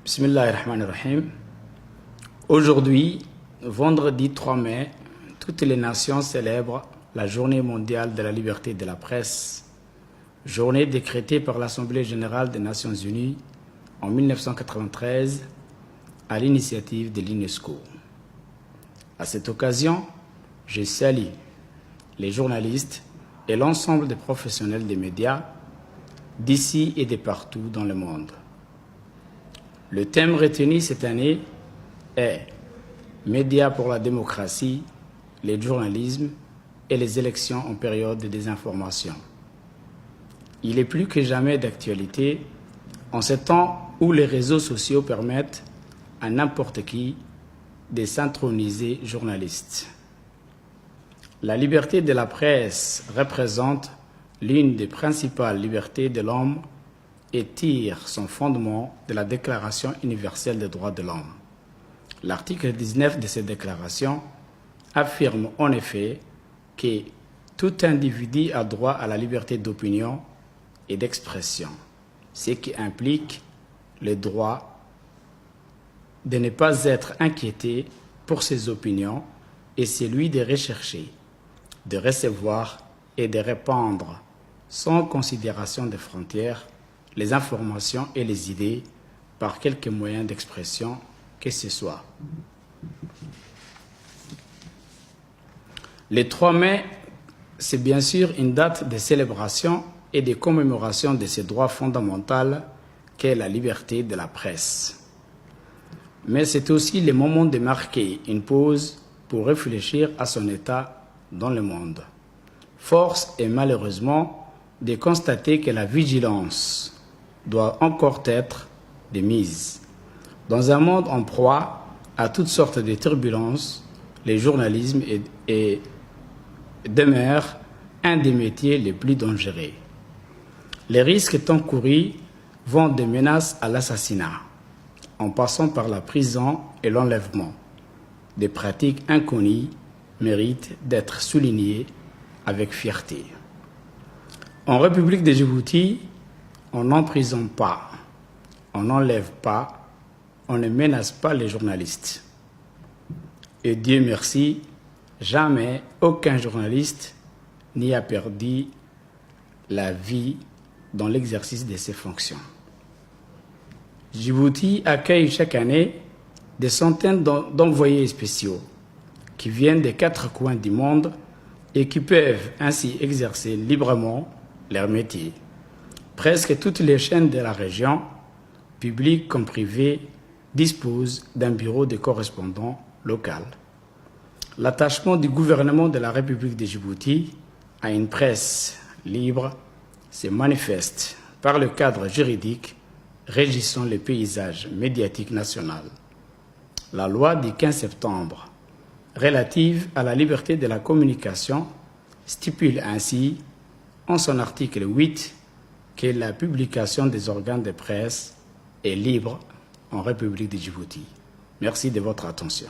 Bismillahirrahmanirrahim. Aujourd'hui, vendredi 3 mai, toutes les nations célèbrent la Journée mondiale de la liberté de la presse, journée décrétée par l'Assemblée générale des Nations unies en 1993 à l'initiative de l'UNESCO. À cette occasion, je salue les journalistes et l'ensemble des professionnels des médias d'ici et de partout dans le monde. Le thème retenu cette année est « Médias pour la démocratie, le journalisme et les élections en période de désinformation ». Il est plus que jamais d'actualité en ce temps où les réseaux sociaux permettent à n'importe qui de s'introniser journaliste. La liberté de la presse représente l'une des principales libertés de l'homme et tire son fondement de la Déclaration universelle des droits de l'homme. L'article 19 de cette déclaration affirme en effet que tout individu a droit à la liberté d'opinion et d'expression, ce qui implique le droit de ne pas être inquiété pour ses opinions et celui de rechercher, de recevoir et de répandre sans considération des frontières les informations et les idées par quelque moyen d'expression que ce soit. Le 3 mai, c'est bien sûr une date de célébration et de commémoration de ce droit fondamental qu'est la liberté de la presse. Mais c'est aussi le moment de marquer une pause pour réfléchir à son état dans le monde. Force est malheureusement de constater que la vigilance doit encore être de mise. Dans un monde en proie à toutes sortes de turbulences, le journalisme demeure un des métiers les plus dangereux. Les risques encourus vont des menaces à l'assassinat, en passant par la prison et l'enlèvement. Des pratiques inconnues méritent d'être soulignées avec fierté. En République de Djibouti, on n'emprisonne pas, on n'enlève pas, on ne menace pas les journalistes. Et Dieu merci, jamais aucun journaliste n'y a perdu la vie dans l'exercice de ses fonctions. Djibouti accueille chaque année des centaines d'envoyés spéciaux qui viennent des 4 coins du monde et qui peuvent ainsi exercer librement leur métier. Presque toutes les chaînes de la région, publiques comme privées, disposent d'un bureau de correspondant local. L'attachement du gouvernement de la République de Djibouti à une presse libre se manifeste par le cadre juridique régissant le paysage médiatique national. La loi du 15 septembre relative à la liberté de la communication stipule ainsi, en son article 8, que la publication des organes de presse est libre en République de Djibouti. Merci de votre attention.